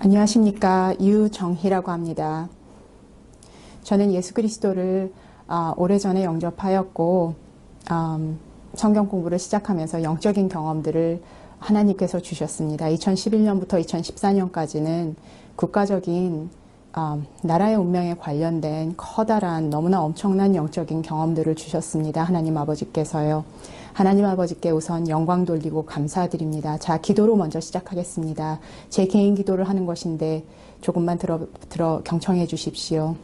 안녕하십니까. 유정희라고 합니다. 저는 예수 그리스도를 오래전에 영접하였고 성경 공부를 시작하면서 영적인 경험들을 하나님께서 주셨습니다. 2011년부터 2014년까지는 국가적인 나라의 운명에 관련된 커다란 너무나 엄청난 영적인 경험들을 주셨습니다. 하나님 아버지께서요. 하나님 아버지께 우선 영광 돌리고 감사드립니다. 자, 기도로 먼저 시작하겠습니다. 제 개인 기도를 하는 것인데 조금만 경청해 주십시오.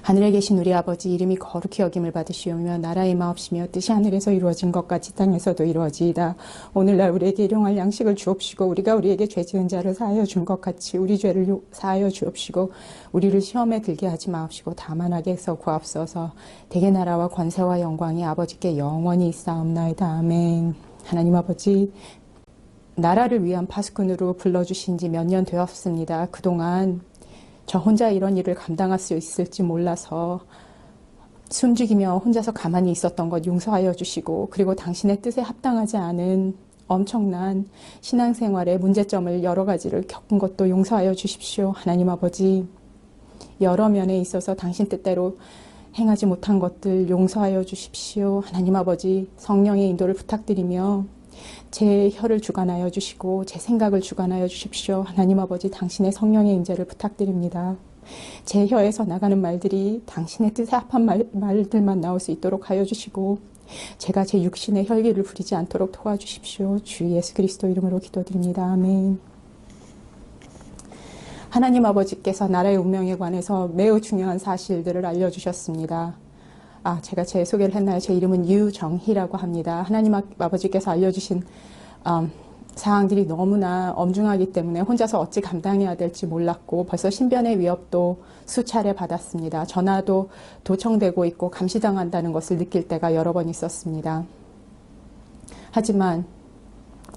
하늘에 계신 우리 아버지, 이름이 거룩히 여김을 받으시오며 나라의 마옵시며 뜻이 하늘에서 이루어진 것 같이 땅에서도 이루어지이다. 오늘날 우리에게 일용할 양식을 주옵시고 우리가 우리에게 죄 지은 자를 사하여 준 것 같이 우리 죄를 사하여 주옵시고 우리를 시험에 들게 하지 마옵시고 다만 악에서 구하옵소서. 대개 나라와 권세와 영광이 아버지께 영원히 있사옵나이다. 아멘. 하나님 아버지, 나라를 위한 파수꾼으로 불러주신 지 몇 년 되었습니다. 그동안 저 혼자 이런 일을 감당할 수 있을지 몰라서 숨죽이며 혼자서 가만히 있었던 것 용서하여 주시고, 그리고 당신의 뜻에 합당하지 않은 엄청난 신앙생활의 문제점을 여러 가지를 겪은 것도 용서하여 주십시오. 하나님 아버지, 여러 면에 있어서 당신 뜻대로 행하지 못한 것들 용서하여 주십시오. 하나님 아버지, 성령의 인도를 부탁드리며 제 혀를 주관하여 주시고 제 생각을 주관하여 주십시오. 하나님 아버지, 당신의 성령의 인재를 부탁드립니다. 제 혀에서 나가는 말들이 당신의 뜻에 합한 말들만 나올 수 있도록 하여 주시고 제가 제 육신의 혈기를 부리지 않도록 도와주십시오. 주 예수 그리스도 이름으로 기도드립니다. 아멘. 하나님 아버지께서 나라의 운명에 관해서 매우 중요한 사실들을 알려주셨습니다. 제가 제 소개를 했나요? 제 이름은 유정희라고 합니다. 하나님 아버지께서 알려주신 사항들이 너무나 엄중하기 때문에 혼자서 어찌 감당해야 될지 몰랐고 벌써 신변의 위협도 수차례 받았습니다. 전화도 도청되고 있고 감시당한다는 것을 느낄 때가 여러 번 있었습니다. 하지만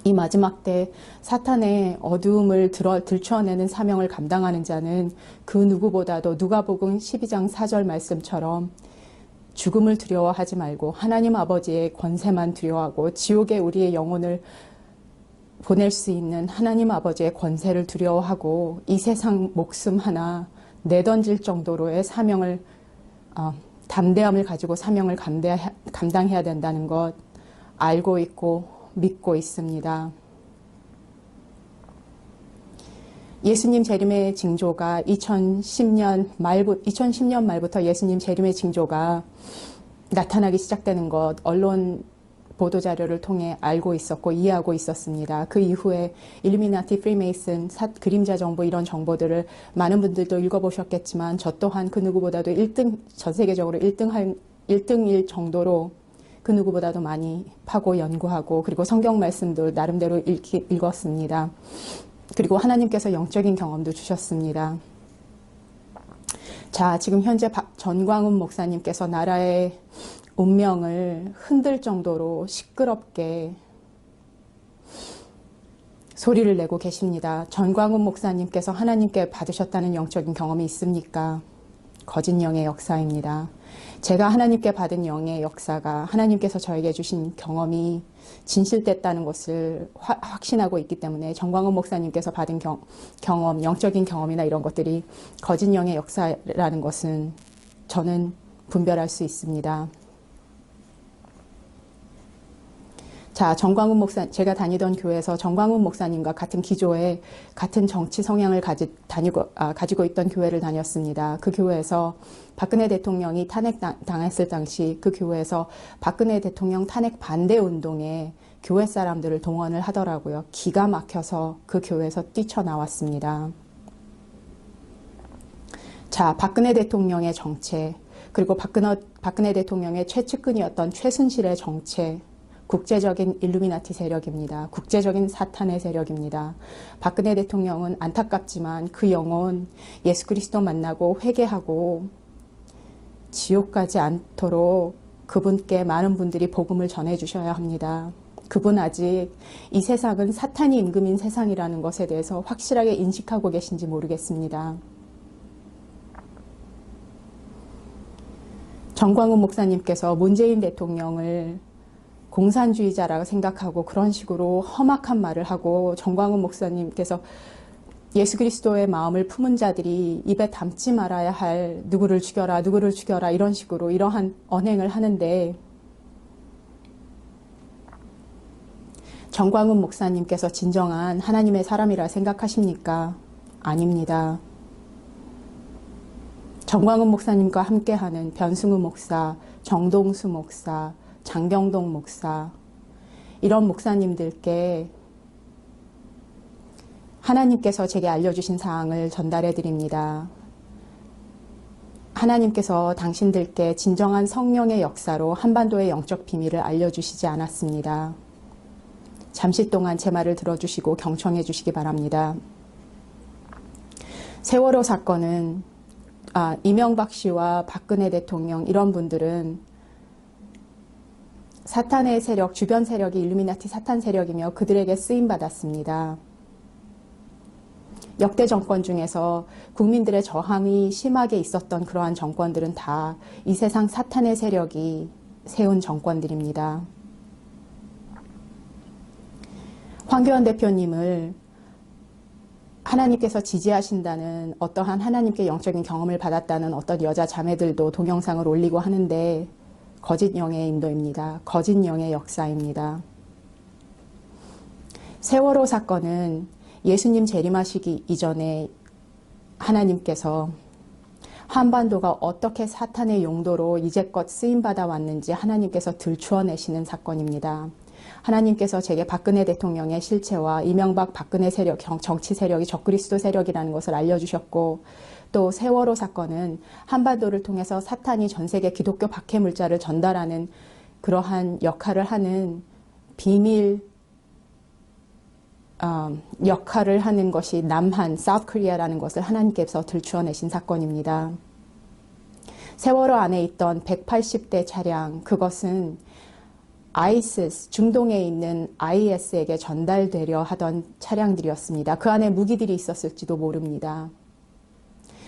이 마지막 때 사탄의 어두움을 들춰내는 사명을 감당하는 자는 그 누구보다도 누가복음 12장 4절 말씀처럼 죽음을 두려워하지 말고 하나님 아버지의 권세만 두려워하고 지옥에 우리의 영혼을 보낼 수 있는 하나님 아버지의 권세를 두려워하고 이 세상 목숨 하나 내던질 정도로의 사명을 담대함을 가지고 사명을 감당해야 된다는 것 알고 있고 믿고 있습니다. 예수님 재림의 징조가 2010년 말부터 예수님 재림의 징조가 나타나기 시작되는 것 언론 보도자료를 통해 알고 있었고 이해하고 있었습니다. 그 이후에 일루미나티, 프리메이슨, 그림자 정보 이런 정보들을 많은 분들도 읽어보셨겠지만 저 또한 그 누구보다도 전 세계적으로 1등일 정도로 그 누구보다도 많이 파고 연구하고 그리고 성경 말씀도 나름대로 읽었습니다. 그리고 하나님께서 영적인 경험도 주셨습니다. 자, 지금 현재 전광훈 목사님께서 나라의 운명을 흔들 정도로 시끄럽게 소리를 내고 계십니다. 전광훈 목사님께서 하나님께 받으셨다는 영적인 경험이 있습니까? 거짓 영의 역사입니다. 제가 하나님께 받은 영의 역사가 하나님께서 저에게 주신 경험이 진실됐다는 것을 확신하고 있기 때문에 전광훈 목사님께서 받은 경험, 영적인 경험이나 이런 것들이 거짓 영의 역사라는 것은 저는 분별할 수 있습니다. 자, 제가 다니던 교회에서 전광훈 목사님과 같은 기조에 같은 정치 성향을 가지고 있던 교회를 다녔습니다. 그 교회에서 박근혜 대통령이 탄핵당했을 당시 그 교회에서 박근혜 대통령 탄핵 반대 운동에 교회 사람들을 동원을 하더라고요. 기가 막혀서 그 교회에서 뛰쳐나왔습니다. 자, 박근혜 대통령의 정체, 그리고 박근혜 대통령의 최측근이었던 최순실의 정체, 국제적인 일루미나티 세력입니다. 국제적인 사탄의 세력입니다. 박근혜 대통령은 안타깝지만 그 영혼 예수 그리스도 만나고 회개하고 지옥 가지 않도록 그분께 많은 분들이 복음을 전해주셔야 합니다. 그분 아직 이 세상은 사탄이 임금인 세상이라는 것에 대해서 확실하게 인식하고 계신지 모르겠습니다. 전광훈 목사님께서 문재인 대통령을 공산주의자라고 생각하고 그런 식으로 험악한 말을 하고 전광훈 목사님께서 예수 그리스도의 마음을 품은 자들이 입에 담지 말아야 할 누구를 죽여라, 누구를 죽여라 이런 식으로 이러한 언행을 하는데 정광훈 목사님께서 진정한 하나님의 사람이라 생각하십니까? 아닙니다. 정광훈 목사님과 함께하는 변승우 목사, 정동수 목사, 장경동 목사 이런 목사님들께 하나님께서 제게 알려주신 사항을 전달해 드립니다. 하나님께서 당신들께 진정한 성령의 역사로 한반도의 영적 비밀을 알려주시지 않았습니다. 잠시 동안 제 말을 들어주시고 경청해 주시기 바랍니다. 세월호 사건은 이명박 씨와 박근혜 대통령 이런 분들은 사탄의 세력, 주변 세력이 일루미나티 사탄 세력이며 그들에게 쓰임받았습니다. 역대 정권 중에서 국민들의 저항이 심하게 있었던 그러한 정권들은 다 이 세상 사탄의 세력이 세운 정권들입니다. 황교안 대표님을 하나님께서 지지하신다는 어떠한 하나님께 영적인 경험을 받았다는 어떤 여자 자매들도 동영상을 올리고 하는데 거짓 영의 인도입니다. 거짓 영의 역사입니다. 세월호 사건은 예수님 재림하시기 이전에 하나님께서 한반도가 어떻게 사탄의 용도로 이제껏 쓰임받아 왔는지 하나님께서 들추어내시는 사건입니다. 하나님께서 제게 박근혜 대통령의 실체와 이명박 박근혜 세력, 정치 세력이 적그리스도 세력이라는 것을 알려주셨고 또 세월호 사건은 한반도를 통해서 사탄이 전 세계 기독교 박해물자를 전달하는 그러한 역할을 하는 비밀 역할을 하는 것이 남한, 사우스 코리아라는 것을 하나님께서 들추어내신 사건입니다. 세월호 안에 있던 180대 차량, 그것은 아이시스, 중동에 있는 IS에게 전달되려 하던 차량들이었습니다. 그 안에 무기들이 있었을지도 모릅니다.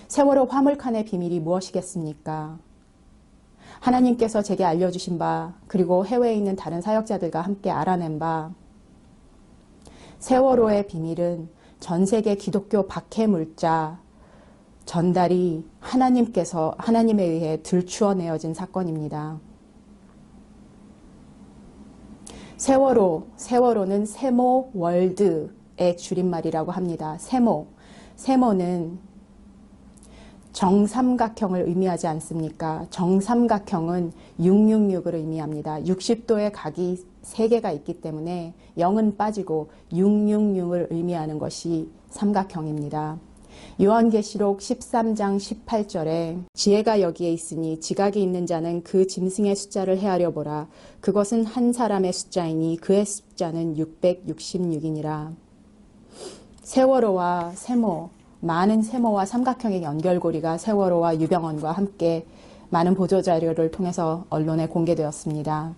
세월호 화물칸의 비밀이 무엇이겠습니까? 하나님께서 제게 알려주신 바, 그리고 해외에 있는 다른 사역자들과 함께 알아낸 바, 세월호의 비밀은 전 세계 기독교 박해물자 전달이 하나님에 의해 들추어내어진 사건입니다. 세월호는 세모 월드의 줄임말이라고 합니다. 세모는 정삼각형을 의미하지 않습니까? 정삼각형은 666을 의미합니다. 60도의 각이 3개가 있기 때문에 0은 빠지고 666을 의미하는 것이 삼각형입니다. 요한계시록 13장 18절에 지혜가 여기에 있으니 지각이 있는 자는 그 짐승의 숫자를 헤아려 보라. 그것은 한 사람의 숫자이니 그의 숫자는 666이니라. 세월호와 세모, 많은 세모와 삼각형의 연결고리가 세월호와 유병언과 함께 많은 보도자료를 통해서 언론에 공개되었습니다.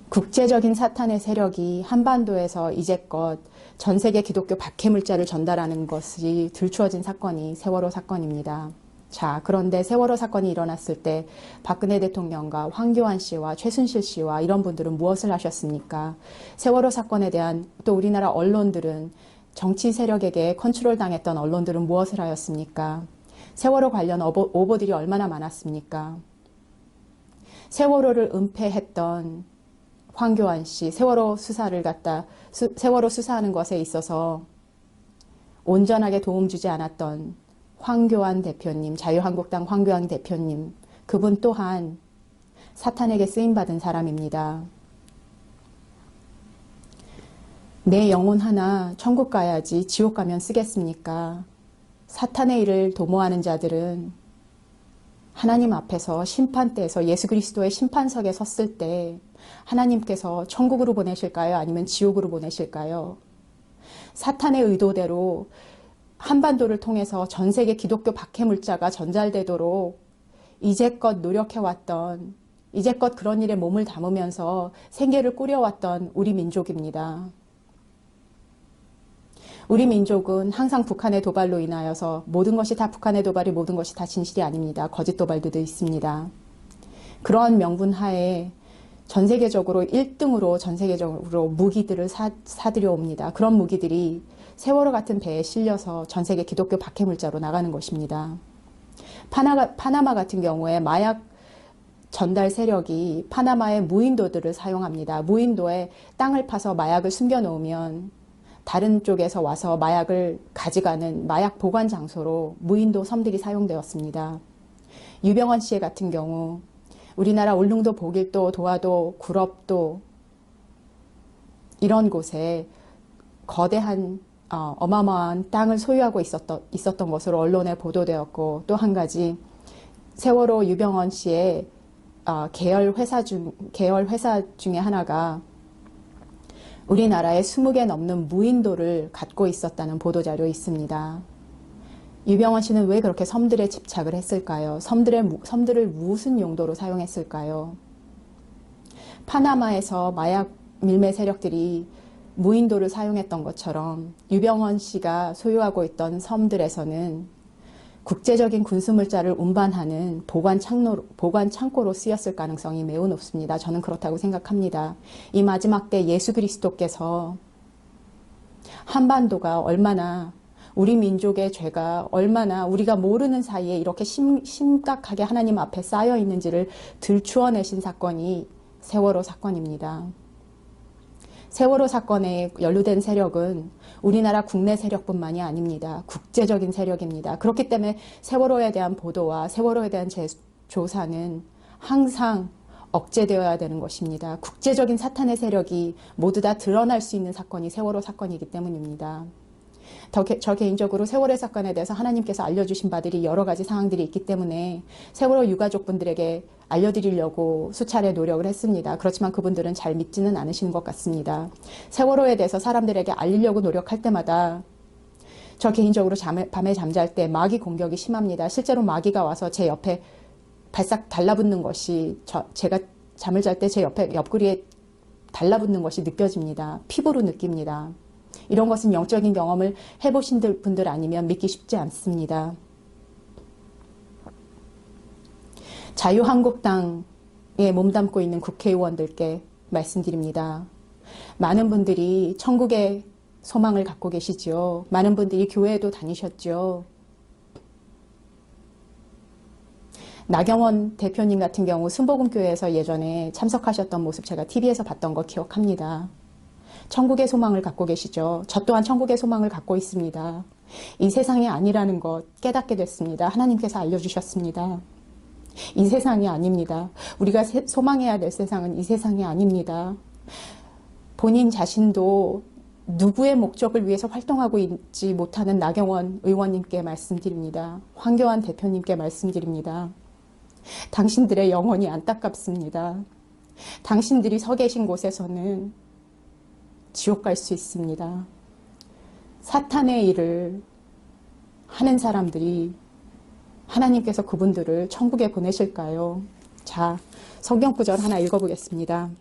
국제적인 사탄의 세력이 한반도에서 이제껏 전 세계 기독교 박해물자를 전달하는 것이 들추어진 사건이 세월호 사건입니다. 자, 그런데 세월호 사건이 일어났을 때 박근혜 대통령과 황교안 씨와 최순실 씨와 이런 분들은 무엇을 하셨습니까? 세월호 사건에 대한 또 우리나라 언론들은 정치 세력에게 컨트롤 당했던 언론들은 무엇을 하였습니까? 세월호 관련 오보들이 얼마나 많았습니까? 세월호를 은폐했던 황교안 씨, 세월호 수사하는 것에 있어서 온전하게 도움 주지 않았던 황교안 대표님, 자유한국당 황교안 대표님, 그분 또한 사탄에게 쓰임받은 사람입니다. 내 영혼 하나 천국 가야지 지옥 가면 쓰겠습니까? 사탄의 일을 도모하는 자들은 하나님 앞에서 심판대에서 예수 그리스도의 심판석에 섰을 때 하나님께서 천국으로 보내실까요? 아니면 지옥으로 보내실까요? 사탄의 의도대로 한반도를 통해서 전 세계 기독교 박해물자가 전달되도록 이제껏 노력해왔던, 이제껏 그런 일에 몸을 담으면서 생계를 꾸려왔던 우리 민족입니다. 우리 민족은 항상 북한의 도발로 인하여서 모든 것이 다 북한의 도발이 모든 것이 다 진실이 아닙니다. 거짓 도발도 있습니다. 그러한 명분 하에 전 세계적으로 1등으로 무기들을 사들여 옵니다. 그런 무기들이 세월호 같은 배에 실려서 전 세계 기독교 박해물자로 나가는 것입니다. 파나마 같은 경우에 마약 전달 세력이 파나마의 무인도들을 사용합니다. 무인도에 땅을 파서 마약을 숨겨놓으면 다른 쪽에서 와서 마약을 가져가는 마약 보관 장소로 무인도 섬들이 사용되었습니다. 유병헌 씨 같은 경우 우리나라 울릉도, 보길도, 도화도, 구럽도 이런 곳에 거대한 어마어마한 땅을 소유하고 있었던 것으로 언론에 보도되었고, 또 한 가지 세월호 유병헌 씨의 계열 회사 중에 하나가 우리나라에 20개 넘는 무인도를 갖고 있었다는 보도자료 있습니다. 유병헌 씨는 왜 그렇게 섬들에 집착을 했을까요? 섬들을 무슨 용도로 사용했을까요? 파나마에서 마약 밀매 세력들이 무인도를 사용했던 것처럼 유병헌 씨가 소유하고 있던 섬들에서는 국제적인 군수물자를 운반하는 보관 창고로 쓰였을 가능성이 매우 높습니다. 저는 그렇다고 생각합니다. 이 마지막 때 예수 그리스도께서 한반도가 얼마나 우리 민족의 죄가 얼마나 우리가 모르는 사이에 이렇게 심각하게 하나님 앞에 쌓여 있는지를 들추어내신 사건이 세월호 사건입니다. 세월호 사건에 연루된 세력은 우리나라 국내 세력뿐만이 아닙니다. 국제적인 세력입니다. 그렇기 때문에 세월호에 대한 보도와 세월호에 대한 조사는 항상 억제되어야 되는 것입니다. 국제적인 사탄의 세력이 모두 다 드러날 수 있는 사건이 세월호 사건이기 때문입니다. 저 개인적으로 세월호 사건에 대해서 하나님께서 알려주신 바들이 여러 가지 상황들이 있기 때문에 세월호 유가족분들에게 알려드리려고 수차례 노력을 했습니다. 그렇지만 그분들은 잘 믿지는 않으시는 것 같습니다. 세월호에 대해서 사람들에게 알리려고 노력할 때마다 저 개인적으로 밤에 잠잘 때 마귀 공격이 심합니다. 실제로 마귀가 와서 제 옆에 발싹 달라붙는 것이 제가 잠을 잘 때 제 옆구리에 달라붙는 것이 느껴집니다. 피부로 느낍니다. 이런 것은 영적인 경험을 해보신 분들 아니면 믿기 쉽지 않습니다. 자유한국당에 몸담고 있는 국회의원들께 말씀드립니다. 많은 분들이 천국의 소망을 갖고 계시죠. 많은 분들이 교회에도 다니셨죠. 나경원 대표님 같은 경우 순복음교회에서 예전에 참석하셨던 모습 제가 TV에서 봤던 거 기억합니다. 천국의 소망을 갖고 계시죠. 저 또한 천국의 소망을 갖고 있습니다. 이 세상이 아니라는 것 깨닫게 됐습니다. 하나님께서 알려주셨습니다. 이 세상이 아닙니다. 우리가 소망해야 될 세상은 이 세상이 아닙니다. 본인 자신도 누구의 목적을 위해서 활동하고 있지 못하는 나경원 의원님께 말씀드립니다. 황교안 대표님께 말씀드립니다. 당신들의 영혼이 안타깝습니다. 당신들이 서 계신 곳에서는 지옥 갈 수 있습니다. 사탄의 일을 하는 사람들이 하나님께서 그분들을 천국에 보내실까요? 자, 성경 구절 하나 읽어보겠습니다.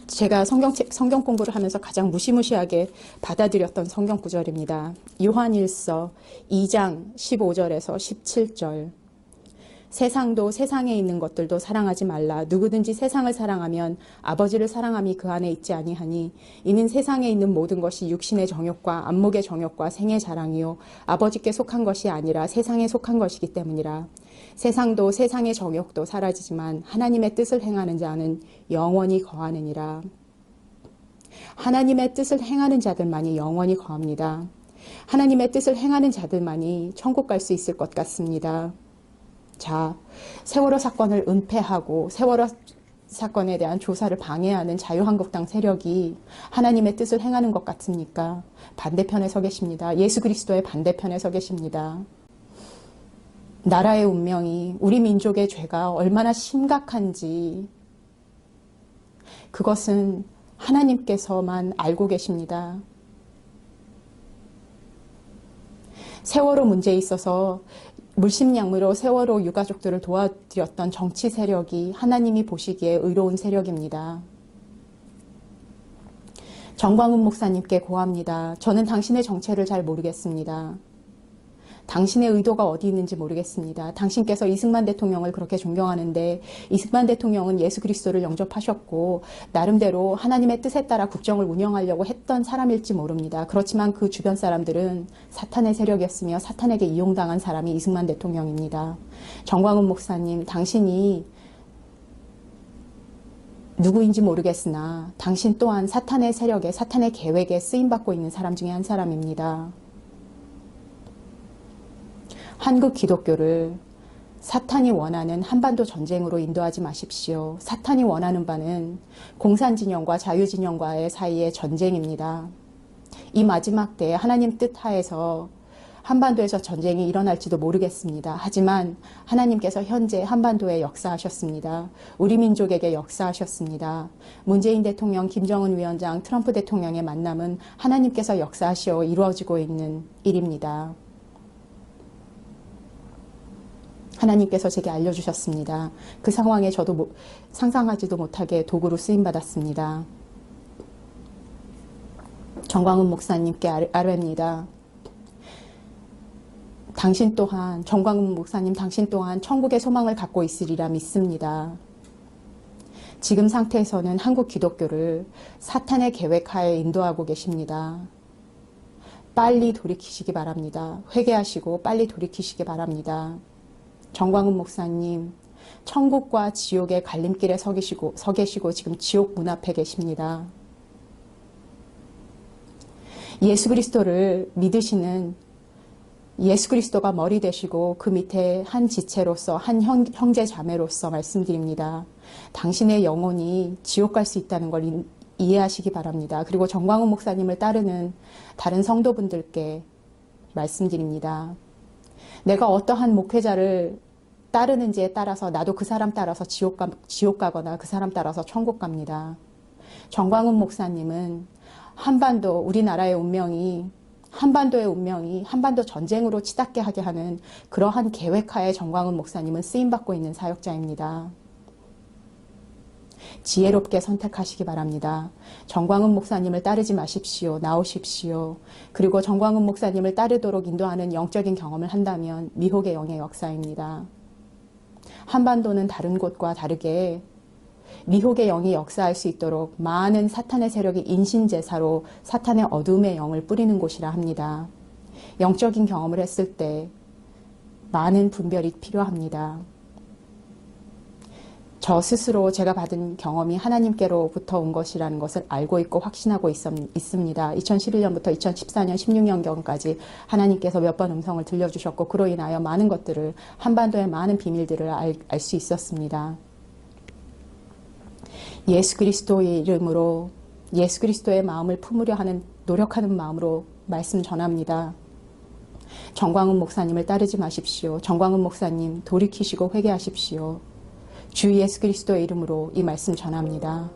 제가 성경 공부를 하면서 가장 무시무시하게 받아들였던 성경 구절입니다. 요한일서 2장 15절에서 17절. 세상도 세상에 있는 것들도 사랑하지 말라. 누구든지 세상을 사랑하면 아버지를 사랑함이 그 안에 있지 아니하니 이는 세상에 있는 모든 것이 육신의 정욕과 안목의 정욕과 생의 자랑이요 아버지께 속한 것이 아니라 세상에 속한 것이기 때문이라. 세상도 세상의 정욕도 사라지지만 하나님의 뜻을 행하는 자는 영원히 거하느니라. 하나님의 뜻을 행하는 자들만이 영원히 거합니다. 하나님의 뜻을 행하는 자들만이 천국 갈 수 있을 것 같습니다. 자, 세월호 사건을 은폐하고 세월호 사건에 대한 조사를 방해하는 자유한국당 세력이 하나님의 뜻을 행하는 것 같습니까? 반대편에 서 계십니다. 예수 그리스도의 반대편에 서 계십니다. 나라의 운명이 우리 민족의 죄가 얼마나 심각한지 그것은 하나님께서만 알고 계십니다. 세월호 문제에 있어서 물심양무로 세월호 유가족들을 도와드렸던 정치 세력이 하나님이 보시기에 의로운 세력입니다. 정광훈 목사님께 고합니다. 저는 당신의 정체를 잘 모르겠습니다. 당신의 의도가 어디 있는지 모르겠습니다. 당신께서 이승만 대통령을 그렇게 존경하는데 이승만 대통령은 예수 그리스도를 영접하셨고 나름대로 하나님의 뜻에 따라 국정을 운영하려고 했던 사람일지 모릅니다. 그렇지만 그 주변 사람들은 사탄의 세력이었으며 사탄에게 이용당한 사람이 이승만 대통령입니다. 정광훈 목사님, 당신이 누구인지 모르겠으나 당신 또한 사탄의 세력에, 사탄의 계획에 쓰임받고 있는 사람 중에 한 사람입니다. 한국 기독교를 사탄이 원하는 한반도 전쟁으로 인도하지 마십시오. 사탄이 원하는 바는 공산진영과 자유진영과의 사이의 전쟁입니다. 이 마지막 때에 하나님 뜻 하에서 한반도에서 전쟁이 일어날지도 모르겠습니다. 하지만 하나님께서 현재 한반도에 역사하셨습니다. 우리 민족에게 역사하셨습니다. 문재인 대통령, 김정은 위원장, 트럼프 대통령의 만남은 하나님께서 역사하시어 이루어지고 있는 일입니다. 하나님께서 제게 알려주셨습니다. 그 상황에 저도 상상하지도 못하게 도구로 쓰임받았습니다. 정광훈 목사님께 아뢰입니다. 당신 또한, 정광훈 목사님, 당신 또한 천국의 소망을 갖고 있으리라 믿습니다. 지금 상태에서는 한국 기독교를 사탄의 계획하에 인도하고 계십니다. 빨리 돌이키시기 바랍니다. 회개하시고 빨리 돌이키시기 바랍니다. 정광훈 목사님, 천국과 지옥의 갈림길에 서 계시고 지금 지옥 문 앞에 계십니다. 예수 그리스도를 믿으시는 예수 그리스도가 머리 되시고 그 밑에 한 지체로서, 한 형제 자매로서 말씀드립니다. 당신의 영혼이 지옥 갈 수 있다는 걸 이해하시기 바랍니다. 그리고 정광훈 목사님을 따르는 다른 성도분들께 말씀드립니다. 내가 어떠한 목회자를 따르는지에 따라서 나도 그 사람 따라서 지옥 가거나 그 사람 따라서 천국 갑니다. 정광훈 목사님은 한반도, 우리나라의 운명이, 한반도의 운명이 한반도 전쟁으로 치닫게 하게 하는 그러한 계획하에 정광훈 목사님은 쓰임받고 있는 사역자입니다. 지혜롭게 선택하시기 바랍니다. 정광훈 목사님을 따르지 마십시오. 나오십시오. 그리고 정광훈 목사님을 따르도록 인도하는 영적인 경험을 한다면 미혹의 영의 역사입니다. 한반도는 다른 곳과 다르게 미혹의 영이 역사할 수 있도록 많은 사탄의 세력이 인신제사로 사탄의 어둠의 영을 뿌리는 곳이라 합니다. 영적인 경험을 했을 때 많은 분별이 필요합니다. 저 스스로 제가 받은 경험이 하나님께로부터 온 것이라는 것을 알고 있고 확신하고 있습니다. 2011년부터 2014년, 16년경까지 하나님께서 몇 번 음성을 들려주셨고 그로 인하여 많은 것들을, 한반도의 많은 비밀들을 알 수 있었습니다. 예수 그리스도의 이름으로, 예수 그리스도의 마음을 품으려 하는, 노력하는 마음으로 말씀 전합니다. 정광훈 목사님을 따르지 마십시오. 정광훈 목사님 돌이키시고 회개하십시오. 주 예수 그리스도의 이름으로 이 말씀 전합니다.